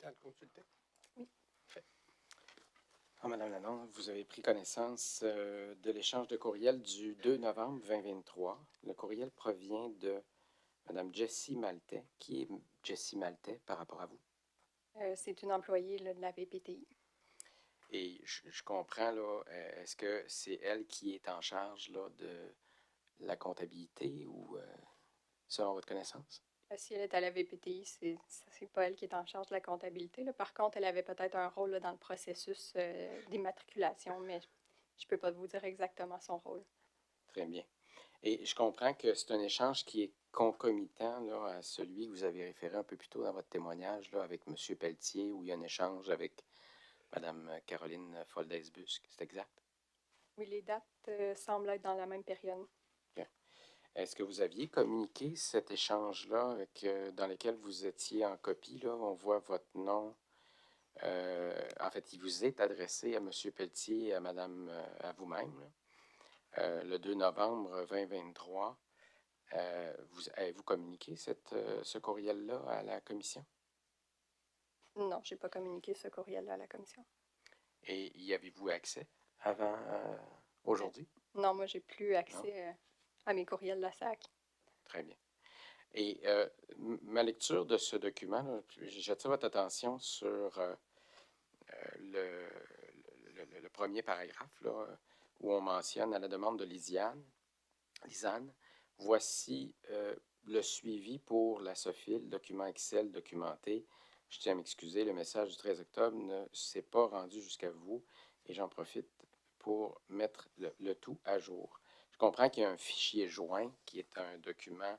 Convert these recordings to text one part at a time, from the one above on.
habilité à le consulter? Oui. Fait. Madame Lalonde, vous avez pris connaissance de l'échange de courriel du 2 novembre 2023. Le courriel provient de Madame Jessie Maltais. Qui est Jessie Maltais par rapport à vous? C'est une employée là, de la VPTI. Et je comprends, là, est-ce que c'est elle qui est en charge là, de la comptabilité ou selon votre connaissance? Si elle est à la VPTI, c'est pas elle qui est en charge de la comptabilité, là. Par contre, elle avait peut-être un rôle là, dans le processus d'immatriculation, mais je peux pas vous dire exactement son rôle. Très bien. Et je comprends que c'est un échange qui est concomitant là, à celui que vous avez référé un peu plus tôt dans votre témoignage là, avec M. Pelletier, où il y a un échange avec Mme Caroline Foldès-Busque. C'est exact? Oui, les dates semblent être dans la même période. Bien. Est-ce que vous aviez communiqué cet échange-là dans lequel vous étiez en copie? Là? On voit votre nom. En fait, il vous est adressé à M. Pelletier et à Mme, à vous-même, le 2 novembre 2023. Avez-vous communiqué ce courriel-là à la commission? Non, j'ai pas communiqué ce courriel-là à la commission. Et y avez-vous accès avant aujourd'hui? Non, moi, j'ai plus Non? accès à mes courriels de la SAC. Très bien. Et ma lecture de ce document, là, j'attire votre attention sur le, le premier paragraphe là, où on mentionne à la demande de Lisanne, voici le suivi pour la SOFIL, document Excel documenté. Je tiens à m'excuser, le message du 13 octobre ne s'est pas rendu jusqu'à vous et j'en profite pour mettre le tout à jour. Je comprends qu'il y a un fichier joint qui est un document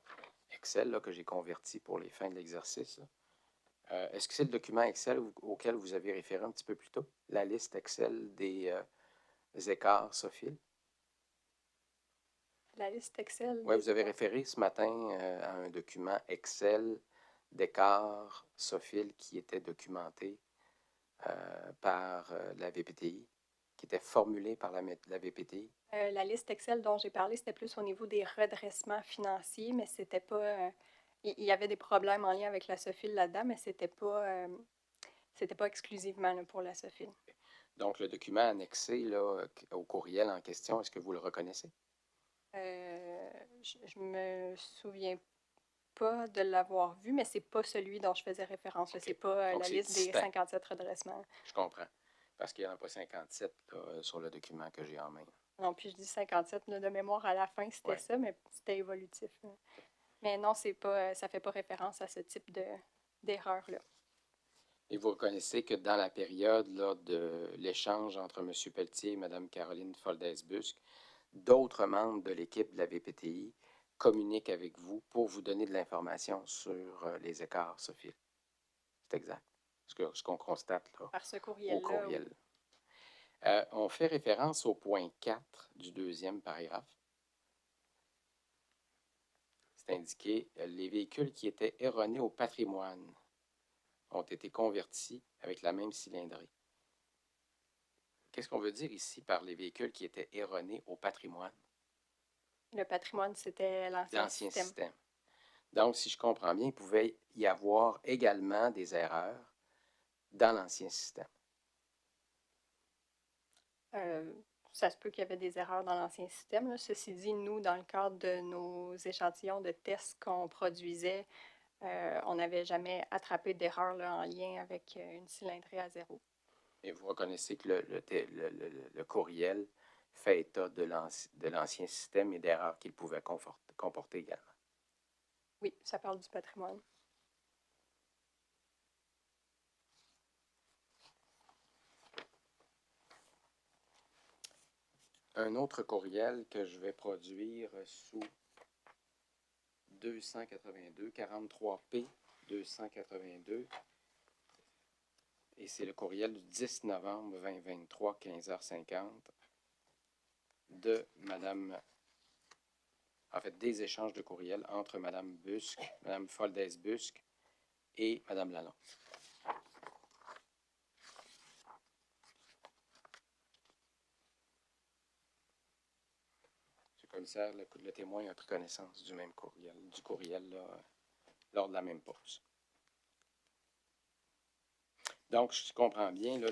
Excel là, que j'ai converti pour les fins de l'exercice. Est-ce que c'est le document Excel auquel vous avez référé un petit peu plus tôt? La liste Excel des écarts SOFIL? La liste Excel Oui, des vous avez écarts. référé ce matin à un document Excel d'écarts SOFIL qui était documenté par la VPTI, qui était formulé par la VPTI. La liste Excel dont j'ai parlé, c'était plus au niveau des redressements financiers, mais c'était pas. Il y avait des problèmes en lien avec la SOFIL là-dedans, mais c'était pas exclusivement là, pour la SOFIL. Donc, le document annexé là, au courriel en question, est-ce que vous le reconnaissez? Je me souviens pas de l'avoir vu, mais c'est pas celui dont je faisais référence. OK. C'est pas Donc, la c'est liste des distinct. 57 redressements. Je comprends. Parce qu'il n'y en a pas 57 là, sur le document que j'ai en main. Non, puis je dis 57 là, de mémoire à la fin, c'était Oui. ça, mais c'était évolutif. Là. Mais non, c'est pas, ça fait pas référence à ce type d'erreur-là. Et vous reconnaissez que dans la période là, de l'échange entre M. Pelletier et Mme Caroline Foldès-Busque, d'autres membres de l'équipe de la VPTI communiquent avec vous pour vous donner de l'information sur les écarts, Sophie. C'est exact. Ce qu'on constate là, Par ce au courriel-là, oui. courriel. On fait référence au point 4 du deuxième paragraphe. C'est indiqué les véhicules qui étaient erronés au patrimoine ont été convertis avec la même cylindrée. Qu'est-ce qu'on veut dire ici par les véhicules qui étaient erronés au patrimoine? Le patrimoine, c'était l'ancien L'ancien système. système. Donc, si je comprends bien, il pouvait y avoir également des erreurs dans l'ancien système. Euh, Ça se peut qu'il y avait des erreurs dans l'ancien système. Là. Ceci dit, nous, dans le cadre de nos échantillons de tests qu'on produisait, on n'avait jamais attrapé d'erreur en lien avec une cylindrée à zéro. Et vous reconnaissez que le courriel fait état de l'ancien système et d'erreurs qu'il pouvait comporter également. Oui, ça parle du patrimoine. Un autre courriel que je vais produire sous 282, 43P 282, et c'est le courriel du 10 novembre 2023, 15h50, de Madame, en fait, des échanges de courriels entre Madame Busque, Madame Foldès-Busque et Madame Lalonde. Monsieur le commissaire, le témoin a pris connaissance du même courriel, du courriel là, lors de la même pause. Donc, je comprends bien là,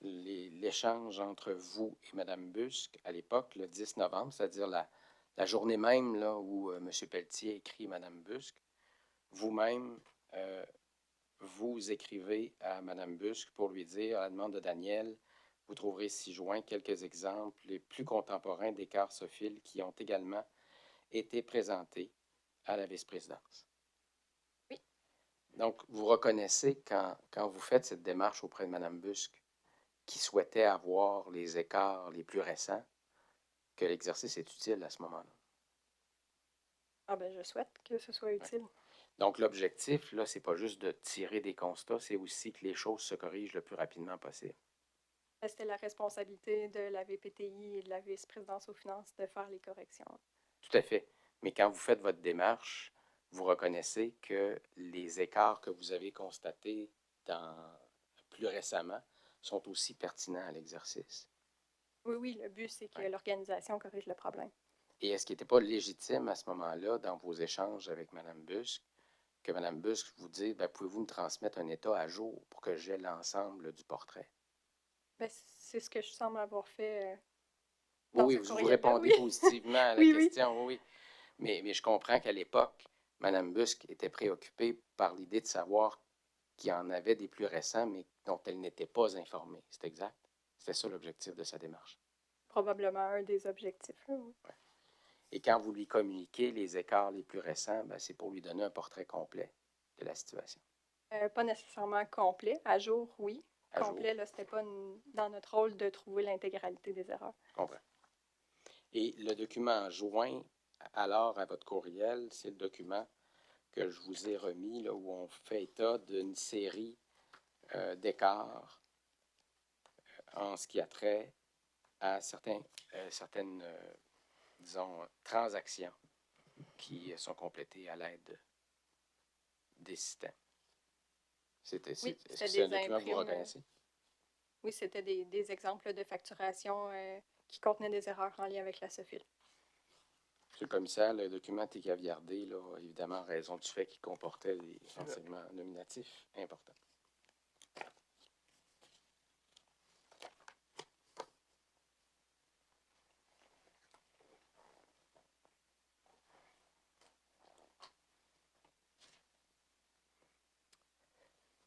l'échange entre vous et Mme Busque à l'époque, le 10 novembre, c'est-à-dire la journée même là, où M. Pelletier écrit Mme Busque. Vous-même, vous écrivez à Mme Busque pour lui dire, à la demande de Daniel, vous trouverez ci-joint quelques exemples les plus contemporains d'écarts sophiles qui ont également été présentés à la vice-présidence. Oui. Donc, vous reconnaissez quand vous faites cette démarche auprès de Mme Busque, qui souhaitait avoir les écarts les plus récents, que l'exercice est utile à ce moment-là. Ah ben, je souhaite que ce soit utile. Ouais. Donc, l'objectif, là, c'est pas juste de tirer des constats, c'est aussi que les choses se corrigent le plus rapidement possible. C'était la responsabilité de la VPTI et de la vice-présidence aux finances de faire les corrections. Tout à fait. Mais quand vous faites votre démarche, vous reconnaissez que les écarts que vous avez constatés plus récemment sont aussi pertinents à l'exercice. Oui, oui, le but, c'est que Ouais. l'organisation corrige le problème. Et est-ce qu'il n'était pas légitime à ce moment-là, dans vos échanges avec Mme Busque, que Mme Busque vous dise, pouvez-vous me transmettre un état à jour pour que j'aie l'ensemble du portrait? Ben, c'est ce que je semble avoir fait Oui, dans oui, ce vous courriel-là, répondez oui. positivement à la Oui, oui. question, oui. Mais je comprends qu'à l'époque, Mme Busque était préoccupée par l'idée de savoir qu'il y en avait des plus récents, mais dont elle n'était pas informée. C'est exact? C'était ça l'objectif de sa démarche. Probablement un des objectifs, là, oui. Ouais. Et quand vous lui communiquez les écarts les plus récents, c'est pour lui donner un portrait complet de la situation. Pas nécessairement complet. À jour, oui. À jour. Complet, là, c'était pas dans notre rôle de trouver l'intégralité des erreurs. Je comprends. Et le document joint alors à votre courriel, c'est le document que je vous ai remis, là, où on fait état d'une série d'écarts en ce qui a trait à certaines, disons, transactions qui sont complétées à l'aide des systèmes. Oui, Est-ce que c'était c'est un des document que vous imprimes. reconnaissez? Oui, c'était des exemples de facturation qui contenaient des erreurs en lien avec la SOFIL. Monsieur le commissaire, le document est caviardé, là, évidemment, en raison du fait qu'il comportait des renseignements nominatifs importants.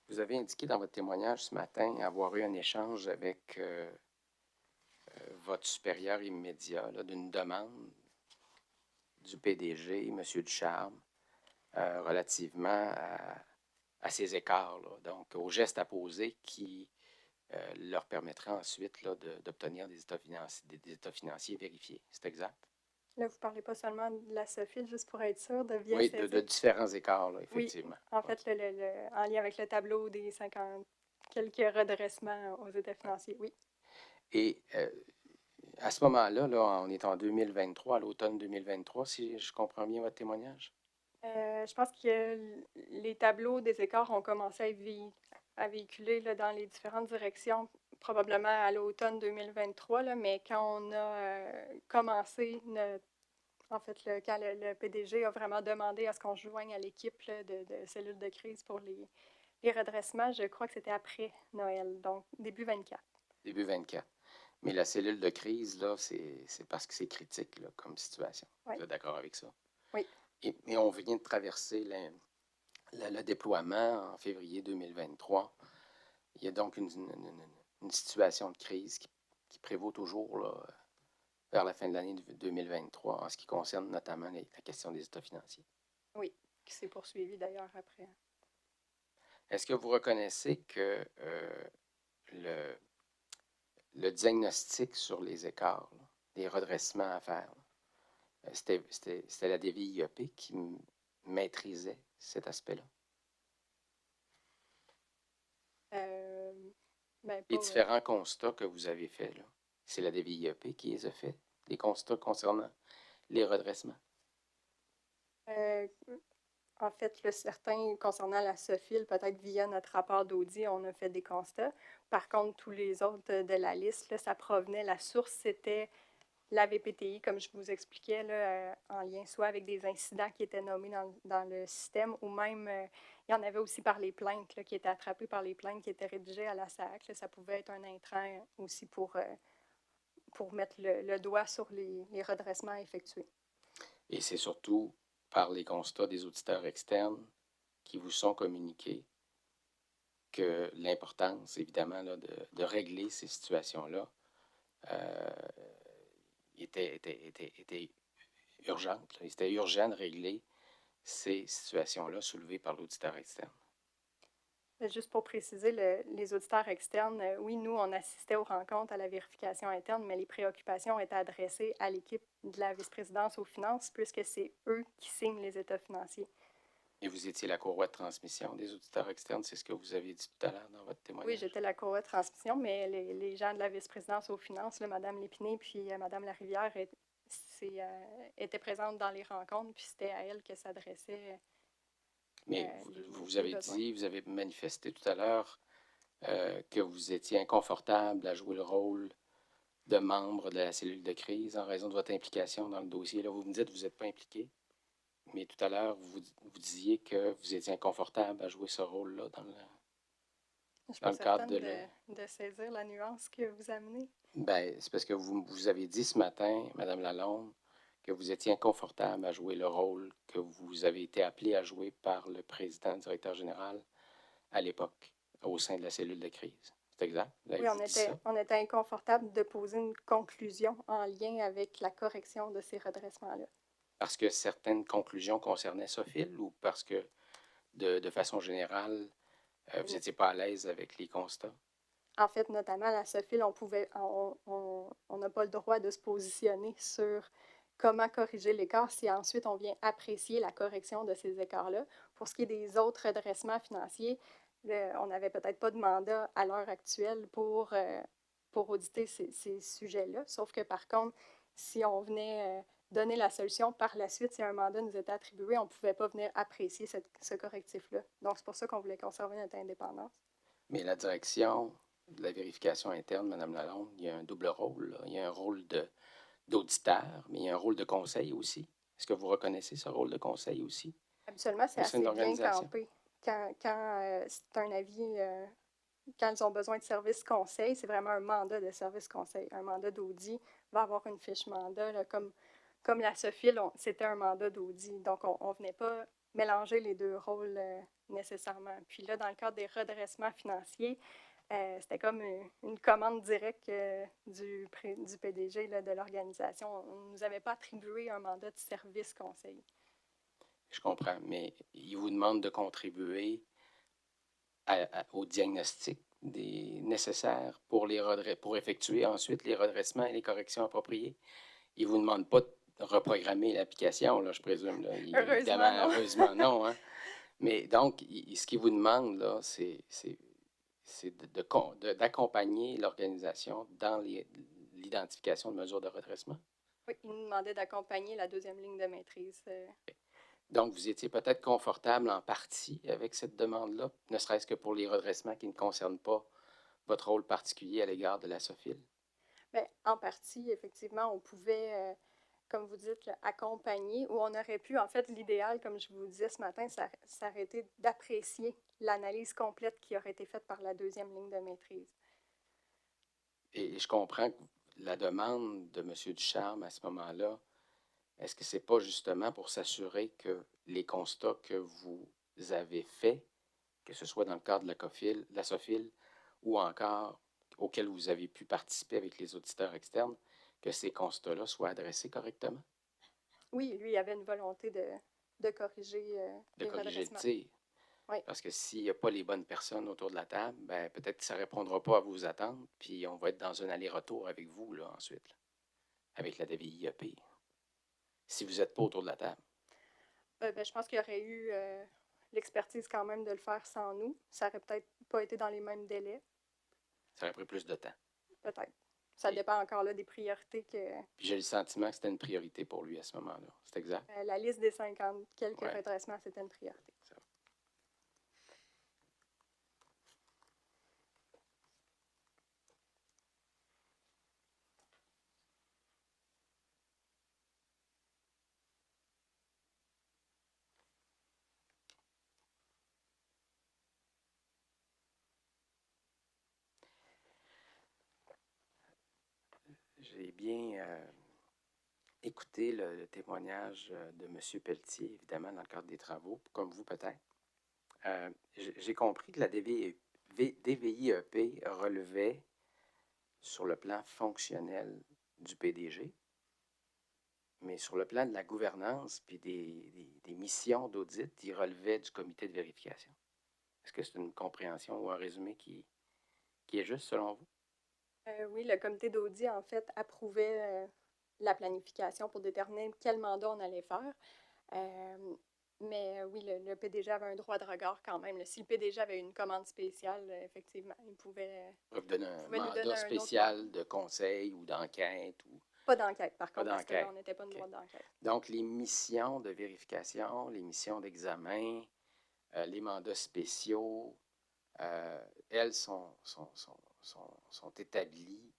Vous avez indiqué dans votre témoignage ce matin avoir eu un échange avec votre supérieur immédiat d'une demande du PDG, M. Ducharme, relativement à ces écarts, là, donc aux gestes à poser qui leur permettraient ensuite d'obtenir des états financiers vérifiés. C'est exact? Là, vous ne parlez pas seulement de la SOFIL, juste pour être sûr de bien Oui, de saisir. différents écarts, là, Oui, effectivement. en Ouais. fait, en lien avec le tableau des 50 quelques redressements aux états financiers, oui. Et à ce moment-là, là, on est en 2023, à l'automne 2023, si je comprends bien votre témoignage? Je pense que les tableaux des écarts ont commencé à véhiculer là, dans les différentes directions, probablement à l'automne 2023, là, mais quand on a commencé, en fait, quand le PDG a vraiment demandé à ce qu'on se joigne à l'équipe de cellules de crise pour les redressements, je crois que c'était après Noël, donc début 24. Début 24. Mais la cellule de crise, là, c'est parce que c'est critique là, comme situation. Oui. Vous êtes d'accord avec ça? Oui. Et on vient de traverser le déploiement en février 2023. Il y a donc une situation de crise qui prévaut toujours là, vers la fin de l'année 2023 en ce qui concerne notamment la question des états financiers. Oui, qui s'est poursuivi d'ailleurs après. Est-ce que vous reconnaissez que le, le diagnostic sur les écarts, là, les redressements à faire, c'était la DVIEP qui maîtrisait cet aspect-là? Ben, Les pas, différents constats que vous avez faits, là, c'est la DVIEP qui les a faits, les constats concernant les redressements? euh, En fait, là, certains concernant la SOFIL, peut-être via notre rapport d'audit, on a fait des constats. Par contre, tous les autres de la liste, là, ça provenait, la source, c'était la VPTI, comme je vous expliquais, là, en lien soit avec des incidents qui étaient nommés dans le système ou même Il y en avait aussi par les plaintes, là, qui étaient attrapées par les plaintes qui étaient rédigées à la SAC. Là, ça pouvait être un intrant aussi pour mettre le doigt sur les redressements effectués. Et c'est surtout par les constats des auditeurs externes qui vous sont communiqués que l'importance, évidemment, là, de régler ces situations-là euh, était urgente. Là. C'était urgent de régler ces situations-là soulevées par l'auditeur externe. Juste pour préciser, les auditeurs externes, oui, nous, on assistait aux rencontres, à la vérification interne, mais les préoccupations étaient adressées à l'équipe de la vice-présidence aux finances, puisque c'est eux qui signent les états financiers. Et vous étiez la courroie de transmission des auditeurs externes, c'est ce que vous avez dit tout à l'heure dans votre témoignage? Oui, j'étais la courroie de transmission, mais les gens de la vice-présidence aux finances, là, Mme Lépiné puis Mme Larivière, étaient présentes dans les rencontres, puis c'était à elles que s'adressaient Mais vous avez besoins. dit, vous avez manifesté tout à l'heure que vous étiez inconfortable à jouer le rôle de membre de la cellule de crise en raison de votre implication dans le dossier. Là, vous me dites que vous n'êtes pas impliqué, mais tout à l'heure, vous disiez que vous étiez inconfortable à jouer ce rôle-là Je ne suis dans pas le cadre certaine de saisir la nuance que vous amenez. Ben, c'est parce que vous avez dit ce matin, Madame Lalonde, que vous étiez inconfortable à jouer le rôle que vous avez été appelé à jouer par le président, directeur général à l'époque, au sein de la cellule de crise. C'est exact? Vous Oui, avez dit ça? on était inconfortable de poser une conclusion en lien avec la correction de ces redressements-là. Parce que certaines conclusions concernaient Sophile ou parce que, de façon générale, vous n'étiez pas à l'aise avec les constats? En fait, notamment à la SOFIL, on n'a pas le droit de se positionner sur comment corriger l'écart si ensuite on vient apprécier la correction de ces écarts-là. Pour ce qui est des autres redressements financiers, on n'avait peut-être pas de mandat à l'heure actuelle pour auditer ces sujets-là. Sauf que par contre, si on venait donner la solution par la suite, si un mandat nous était attribué, on ne pouvait pas venir apprécier ce correctif-là. Donc, c'est pour ça qu'on voulait conserver notre indépendance. Mais la direction de la vérification interne, Madame Lalonde, il y a un double rôle. Là. Il y a un rôle d'auditeur, mais il y a un rôle de conseil aussi. Est-ce que vous reconnaissez ce rôle de conseil aussi Habituellement, c'est au sein de assez bien l'organisation? campé. Quand c'est un avis, quand ils ont besoin de service conseil, c'est vraiment un mandat de service conseil. Un mandat d'audit va avoir une fiche mandat. Là, comme la SOFIL, c'était un mandat d'audit. Donc, on ne venait pas mélanger les deux rôles nécessairement. Puis là, dans le cadre des redressements financiers, c'était comme une commande directe du PDG là, de l'organisation. On ne nous avait pas attribué un mandat de service conseil. Je comprends, mais il vous demande de contribuer au diagnostic nécessaires pour, pour effectuer ensuite les redressements et les corrections appropriées. Il ne vous demande pas de reprogrammer l'application, là, je présume. Là. Heureusement, Évidemment, non. heureusement, non. Hein? Mais donc, ce qu'il vous demande, là, c'est d'accompagner l'organisation dans l'identification de mesures de redressement. Oui, il nous demandait d'accompagner la deuxième ligne de maîtrise. Donc, vous étiez peut-être confortable en partie avec cette demande-là, ne serait-ce que pour les redressements qui ne concernent pas votre rôle particulier à l'égard de la SOFIL? Bien, en partie, effectivement, on pouvait, comme vous dites, là, accompagner, ou on aurait pu, en fait, l'idéal, comme je vous disais ce matin, ça aurait été d'apprécier l'analyse complète qui aurait été faite par la deuxième ligne de maîtrise. Et je comprends que la demande de M. Ducharme à ce moment-là, est-ce que ce n'est pas justement pour s'assurer que les constats que vous avez faits, que ce soit dans le cadre de la SOFIL ou encore auxquels vous avez pu participer avec les auditeurs externes, que ces constats-là soient adressés correctement? Oui, lui, il avait une volonté de corriger De les corriger le redressements. tir. Oui. Parce que s'il n'y a pas les bonnes personnes autour de la table, ben, peut-être que ça ne répondra pas à vos attentes, puis on va être dans un aller-retour avec vous là, ensuite, là, avec la DVIEP, si vous n'êtes pas autour de la table. Ben, je pense qu'il y aurait eu l'expertise quand même de le faire sans nous. Ça aurait peut-être pas été dans les mêmes délais. Ça aurait pris plus de temps. Peut-être. Ça dépend encore là des priorités que. Puis j'ai le sentiment que c'était une priorité pour lui à ce moment-là. C'est exact? La liste des 50 quelques Ouais. redressements, c'était une priorité. J'ai bien écouté le témoignage de M. Pelletier, évidemment, dans le cadre des travaux, comme vous peut-être. J'ai compris que la DVIEP relevait sur le plan fonctionnel du PDG, mais sur le plan de la gouvernance puis des missions d'audit, il relevait du comité de vérification. Est-ce que c'est une compréhension ou un résumé qui est juste selon vous? Oui, le comité d'audit, en fait, approuvait la planification pour déterminer quel mandat on allait faire. Mais oui, le PDG avait un droit de regard quand même. Si le PDG avait une commande spéciale, effectivement, il pouvait, Vous donner un pouvait nous donner mandat un autre spécial mandat. de conseil ou d'enquête ou Pas d'enquête, par pas contre, parce que là, d'enquête? on n'était pas une OK. droite d'enquête. Donc, les missions de vérification, les missions d'examen, les mandats spéciaux, elles sont établies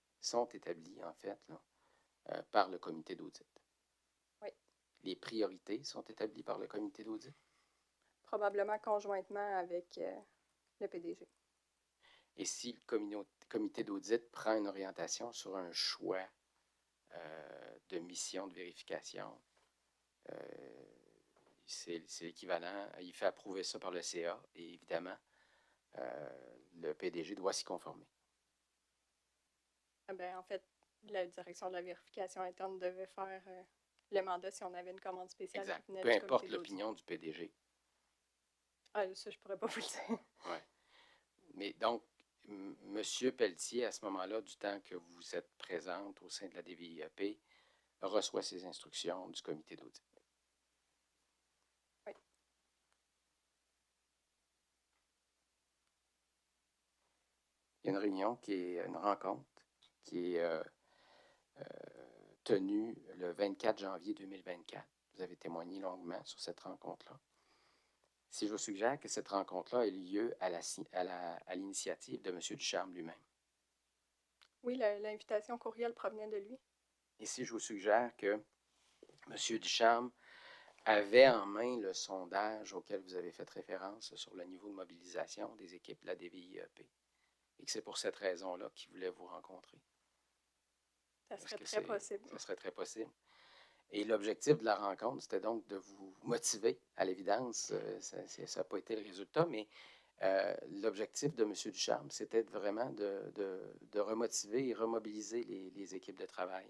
en fait, là, par le comité d'audit. Oui, Les priorités sont établies par le comité d'audit. probablement conjointement avec le PDG. Et si le comité d'audit prend une orientation sur un choix de mission de vérification, c'est l'équivalent. Il fait approuver ça par le CA et évidemment, le PDG doit s'y conformer. En fait, la direction de la vérification interne devait faire le mandat si on avait une commande spéciale Exact. qui venait Peu du importe comité d'audit. l'opinion du PDG. Ah, ça, je pourrais pas vous le dire. Ouais. Mais donc, M. Pelletier, à ce moment-là, du temps que vous êtes présente au sein de la DVIEP, reçoit ses instructions du comité d'audit. Oui. Il y a une réunion une rencontre qui est tenue le 24 janvier 2024. Vous avez témoigné longuement sur cette rencontre-là. Si je vous suggère que cette rencontre-là ait lieu à l'initiative de M. Ducharme lui-même. Oui, l'invitation courriel provenait de lui. Et si je vous suggère que M. Ducharme avait en main le sondage auquel vous avez fait référence sur le niveau de mobilisation des équipes de la DVIEP et que c'est pour cette raison-là qu'il voulait vous rencontrer. Ça serait très possible. Ça serait très possible. Et l'objectif de la rencontre, c'était donc de vous motiver. À l'évidence, ça n'a pas été le résultat, mais l'objectif de M. Ducharme, c'était vraiment de remotiver et remobiliser les équipes de travail.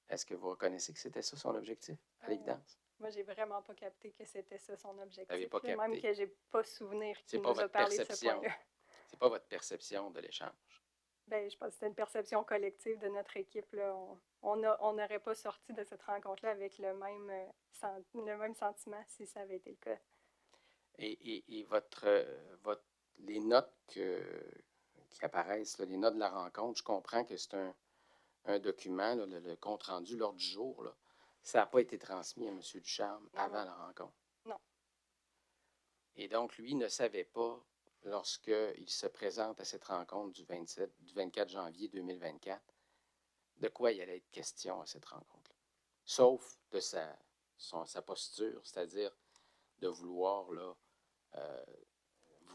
Est-ce que vous reconnaissez que c'était ça son objectif, à l'évidence? Moi, j'ai vraiment pas capté que c'était ça son objectif. Vous n'avez pas capté. Même que j'ai pas souvenir C'est qu'il pas nous a votre parlé de ce perception. point-là. C'est pas votre perception de l'échange. Je pense que c'était une perception collective de notre équipe, là. On n'aurait pas sorti de cette rencontre-là avec le même sentiment si ça avait été le cas. Et les notes qui apparaissent, là, les notes de la rencontre, je comprends que c'est un document, là, le compte-rendu, l'ordre du jour. Là. Ça n'a pas été transmis à M. Ducharme avant la rencontre. Non. Et donc, lui ne savait pas, lorsqu'il se présente à cette rencontre du 24 janvier 2024, de quoi il allait être question à cette rencontre-là. Sauf de sa posture, c'est-à-dire de vouloir là,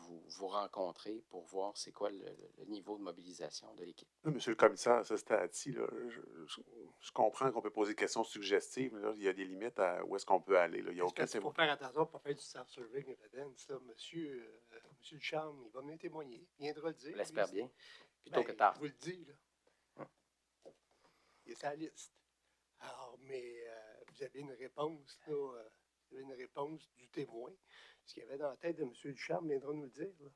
vous rencontrer pour voir c'est quoi le niveau de mobilisation de l'équipe. Monsieur le commissaire, à ce stade-ci, je comprends qu'on peut poser des questions suggestives, mais là, il y a des limites à où est-ce qu'on peut aller. Là. Il y a aucun Il faut faire attention pour faire du self-serving evidence. Monsieur Ducharme, il va venir témoigner. Il viendra le dire. Je l'espère bien. Plutôt que Je tard. vous le dis, là. Il est sur la liste. Alors, mais vous avez une réponse, là. Vous avez une réponse du témoin. Ce qu'il y avait dans la tête de M. Ducharme viendra nous le dire, là.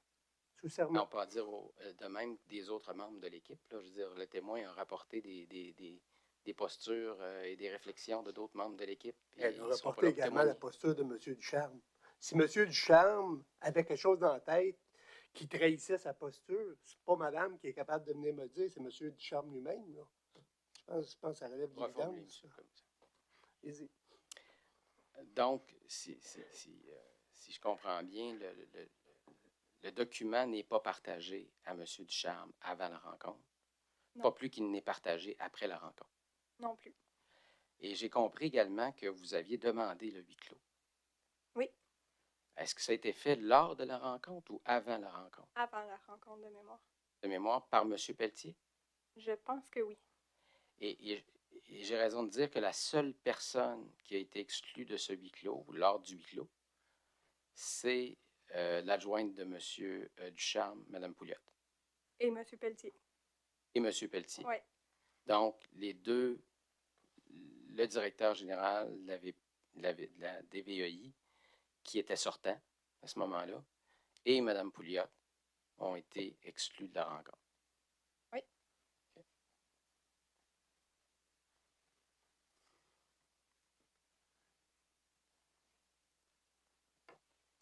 Sous serment. On peut dire de même des autres membres de l'équipe. Là, je veux dire, le témoin a rapporté des postures et des réflexions de d'autres membres de l'équipe. Elle a rapporté également la posture de M. Ducharme. Si M. Ducharme avait quelque chose dans la tête qui trahissait sa posture, c'est pas madame qui est capable de venir me le dire, c'est M. Ducharme lui-même. Là. Je pense que ça relève de l'évidence. Donc, si je comprends bien, le document n'est pas partagé à M. Ducharme avant la rencontre. Non. Pas plus qu'il n'est partagé après la rencontre. Non plus. Et j'ai compris également que vous aviez demandé le huis clos. Oui. Est-ce que ça a été fait lors de la rencontre ou avant la rencontre? Avant la rencontre de mémoire. De mémoire par M. Pelletier? Je pense que oui. Et j'ai raison de dire que la seule personne qui a été exclue de ce huis clos, ou lors du huis clos, c'est l'adjointe de M. Ducharme, Mme Pouliot. Et M. Pelletier. Et M. Pelletier. Oui. Donc, les deux, le directeur général de la DVEI, qui était sortant à ce moment-là, et Mme Pouliot ont été exclus de la rencontre. Oui. Okay.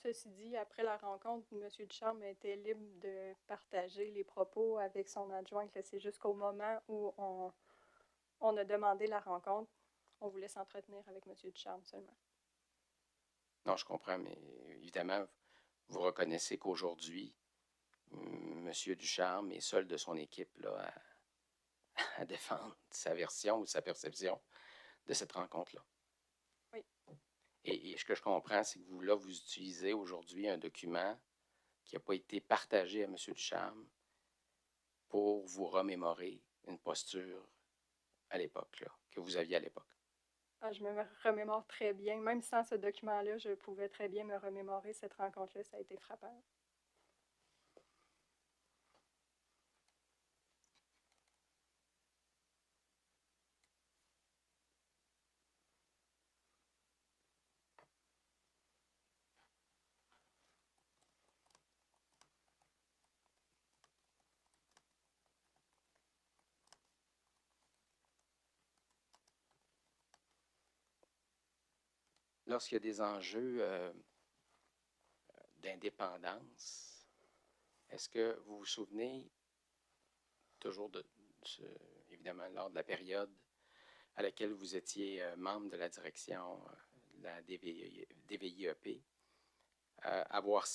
Ceci dit, après la rencontre, M. Ducharme était libre de partager les propos avec son adjointe. C'est jusqu'au moment où on a demandé la rencontre, on voulait s'entretenir avec M. Ducharme seulement. Non, je comprends, mais évidemment, vous reconnaissez qu'aujourd'hui, M. Ducharme est seul de son équipe là, à défendre sa version ou sa perception de cette rencontre-là. Oui. Et ce que je comprends, c'est que vous utilisez aujourd'hui un document qui n'a pas été partagé à M. Ducharme pour vous remémorer une posture à l'époque, que vous aviez à l'époque. Ah, je me remémore très bien. Même sans ce document-là, je pouvais très bien me remémorer cette rencontre-là. Ça a été frappant. Lorsqu'il y a des enjeux d'indépendance, est-ce que vous vous souvenez toujours évidemment, lors de la période à laquelle vous étiez membre de la direction de la DVIEP, avoir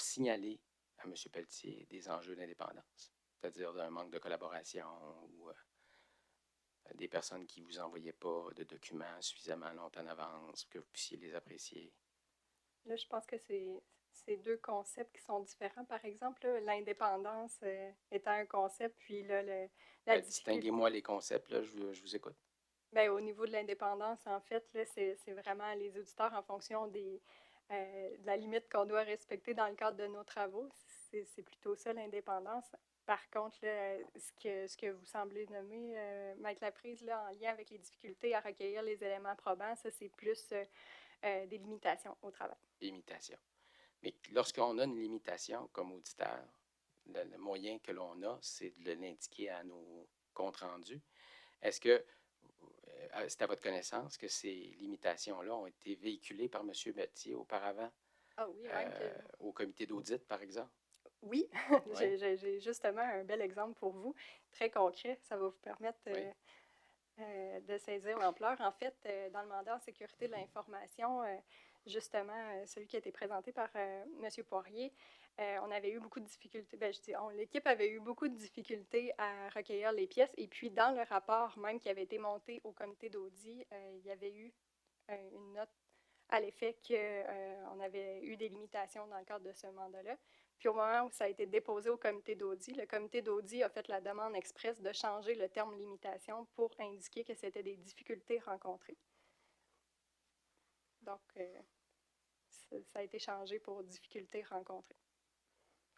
signalé à M. Pelletier des enjeux d'indépendance, c'est-à-dire d'un manque de collaboration ou des personnes qui ne vous envoyaient pas de documents suffisamment longtemps en avance pour que vous puissiez les apprécier? Là, je pense que c'est deux concepts qui sont différents. Par exemple, l'indépendance étant un concept, puis là, la distinguez-moi les concepts, là, je vous écoute. Bien, au niveau de l'indépendance, en fait, là, c'est vraiment les auditeurs en fonction de la limite qu'on doit respecter dans le cadre de nos travaux. C'est plutôt ça, l'indépendance. Par contre, là, ce que vous semblez nommer, Maître Laprise, là, en lien avec les difficultés à recueillir les éléments probants, ça, c'est plus des limitations au travail. Limitation. Mais lorsqu'on a une limitation comme auditeur, le moyen que l'on a, c'est de l'indiquer à nos comptes rendus. Est-ce que c'est à votre connaissance que ces limitations-là ont été véhiculées par M. Pelletier auparavant? Ah oui, même au comité d'audit, par exemple? Oui, Oui. j'ai justement un bel exemple pour vous, très concret. Ça va vous permettre de saisir l'ampleur. En fait, dans le mandat en sécurité de l'information, justement, celui qui a été présenté par M. Poirier, on avait eu beaucoup de difficultés. Bien, je dis l'équipe avait eu beaucoup de difficultés à recueillir les pièces. Et puis, dans le rapport même qui avait été monté au comité d'audit, il y avait eu une note à l'effet qu'on avait eu des limitations dans le cadre de ce mandat-là. Puis au moment où ça a été déposé au comité d'audit, le comité d'audit a fait la demande expresse de changer le terme limitation pour indiquer que c'était des difficultés rencontrées. Donc, ça a été changé pour difficultés rencontrées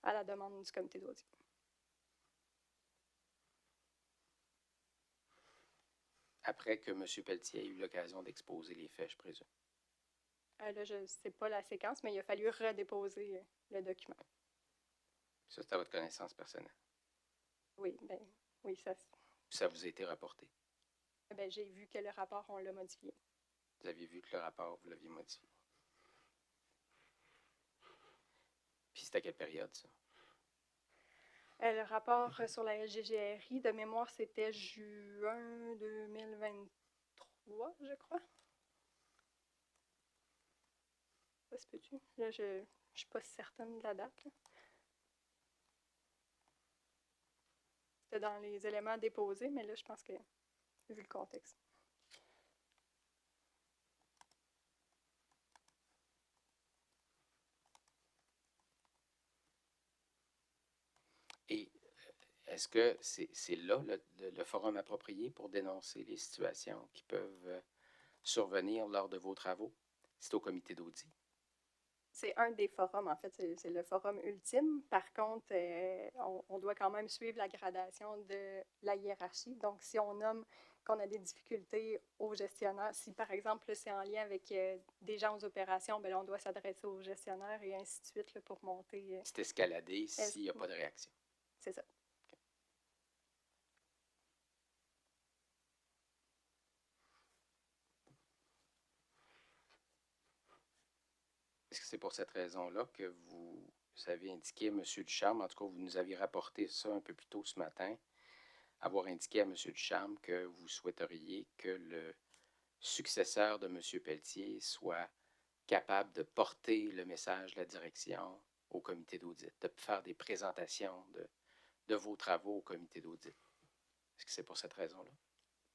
à la demande du comité d'audit. Après que M. Pelletier ait eu l'occasion d'exposer les faits, je présume. Là, je ne sais pas la séquence, mais il a fallu redéposer le document. Ça, c'est à votre connaissance personnelle. Oui, bien, oui, ça. Ça vous a été rapporté. Bien, j'ai vu que le rapport, on l'a modifié. Vous avez vu que le rapport, vous l'aviez modifié. Puis c'était à quelle période, ça? Le rapport sur la LGGRI, de mémoire, c'était juin 2023, je crois. Ça se peut-tu? Là, je ne suis pas certaine de la date. C'était dans les éléments déposés, mais là, je pense que, vu le contexte. Et est-ce que c'est là le forum approprié pour dénoncer les situations qui peuvent survenir lors de vos travaux? C'est au comité d'audit. C'est un des forums, en fait, c'est le forum ultime. Par contre, on doit quand même suivre la gradation de la hiérarchie. Donc, si on nomme qu'on a des difficultés aux gestionnaires, si par exemple c'est en lien avec des gens aux opérations, bien, on doit s'adresser aux gestionnaires et ainsi de suite là, pour monter. C'est escaladé s'il n'y a pas de réaction. C'est ça. Est-ce que c'est pour cette raison-là que vous avez indiqué à M. Ducharme, en tout cas, vous nous aviez rapporté ça un peu plus tôt ce matin, avoir indiqué à M. Ducharme que vous souhaiteriez que le successeur de M. Pelletier soit capable de porter le message de la direction au comité d'audit, de faire des présentations de vos travaux au comité d'audit? Est-ce que c'est pour cette raison-là?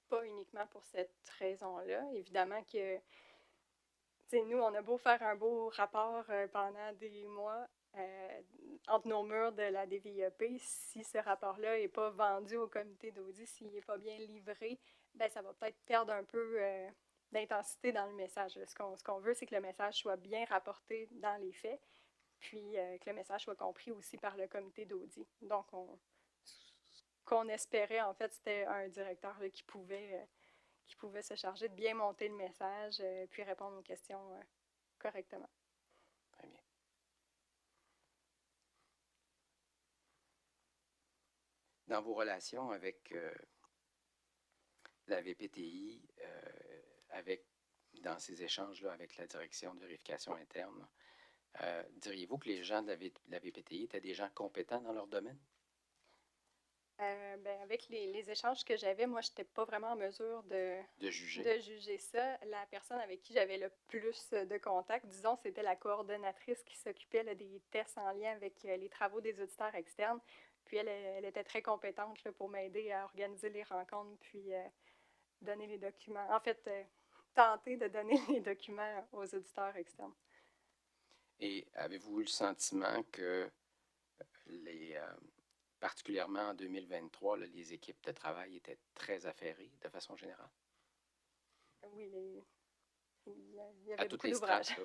Pas uniquement pour cette raison-là. Évidemment que nous, on a beau faire un beau rapport pendant des mois entre nos murs de la DVIEP, si ce rapport-là n'est pas vendu au comité d'audit, s'il n'est pas bien livré, ben ça va peut-être perdre un peu d'intensité dans le message. Ce qu'on veut, c'est que le message soit bien rapporté dans les faits, puis que le message soit compris aussi par le comité d'audit. Donc, ce qu'on espérait, en fait, c'était un directeur là, qui pouvait se charger de bien monter le message puis répondre aux questions correctement. Très bien. Dans vos relations avec la VPTI, dans ces échanges-là avec la direction de vérification interne, diriez-vous que les gens de la VPTI étaient des gens compétents dans leur domaine? Ben, avec les échanges que j'avais, moi, je n'étais pas vraiment en mesure de juger ça. La personne avec qui j'avais le plus de contact, disons, c'était la coordonnatrice qui s'occupait là, des tests en lien avec les travaux des auditeurs externes. Puis elle était très compétente là, pour m'aider à organiser les rencontres, puis donner les documents. En fait, tenter de donner les documents aux auditeurs externes. Et avez-vous eu le sentiment que particulièrement en 2023, là, les équipes de travail étaient très affairées de façon générale? Oui, il y avait beaucoup d'ouvrages.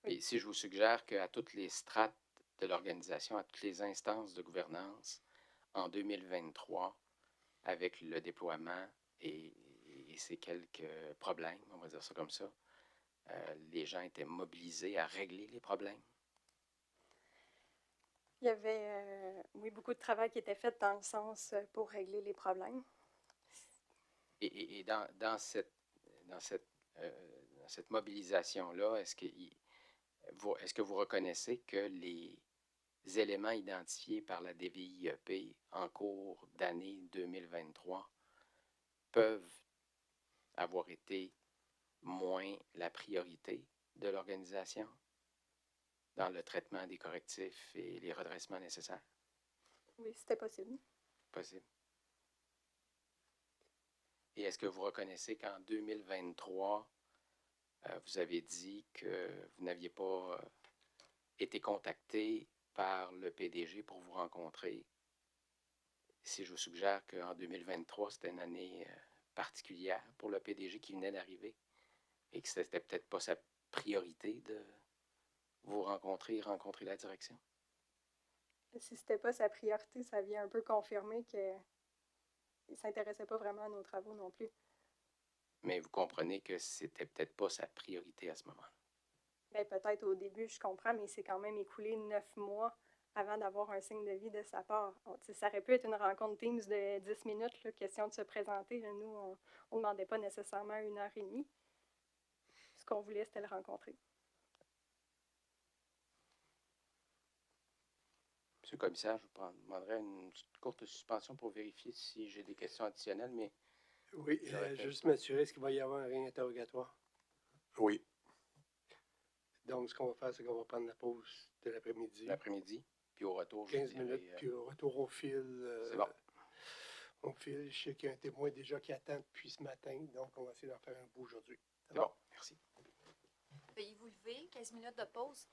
Oui. Et si je vous suggère qu'à toutes les strates de l'organisation, à toutes les instances de gouvernance, en 2023, avec le déploiement et ces quelques problèmes, on va dire ça comme ça, les gens étaient mobilisés à régler les problèmes? Il y avait, oui, beaucoup de travail qui était fait dans le sens pour régler les problèmes. Et dans cette mobilisation-là, est-ce que vous reconnaissez que les éléments identifiés par la DVIEP en cours d'année 2023 peuvent avoir été moins la priorité de l'organisation dans le traitement des correctifs et les redressements nécessaires? Oui, c'était possible. Possible. Et est-ce que vous reconnaissez qu'en 2023, vous avez dit que vous n'aviez pas été contacté par le PDG pour vous rencontrer? Si je vous suggère qu'en 2023, c'était une année particulière pour le PDG qui venait d'arriver et que c'était peut-être pas sa priorité de vous rencontrer et rencontrer la direction? Si c'était pas sa priorité, ça vient un peu confirmer qu'il ne s'intéressait pas vraiment à nos travaux non plus. Mais vous comprenez que c'était peut-être pas sa priorité à ce moment-là. Bien, peut-être au début, je comprends, mais c'est quand même écoulé 9 mois avant d'avoir un signe de vie de sa part. Ça aurait pu être une rencontre Teams de 10 minutes, là, question de se présenter. Là, nous, on ne demandait pas nécessairement 1 heure et demie. Ce qu'on voulait, c'était le rencontrer. Monsieur le commissaire, je vous demanderai une courte suspension pour vérifier si j'ai des questions additionnelles, mais... Oui, juste m'assurer, est-ce qu'il va y avoir un réinterrogatoire? Oui. Donc, ce qu'on va faire, c'est qu'on va prendre la pause de l'après-midi. L'après-midi, puis au retour, 15 minutes, puis au retour au fil. C'est bon. Au fil, je sais qu'il y a un témoin déjà qui attend depuis ce matin, donc on va essayer d'en faire un bout aujourd'hui. C'est bon, merci. Veuillez vous lever, 15 minutes de pause.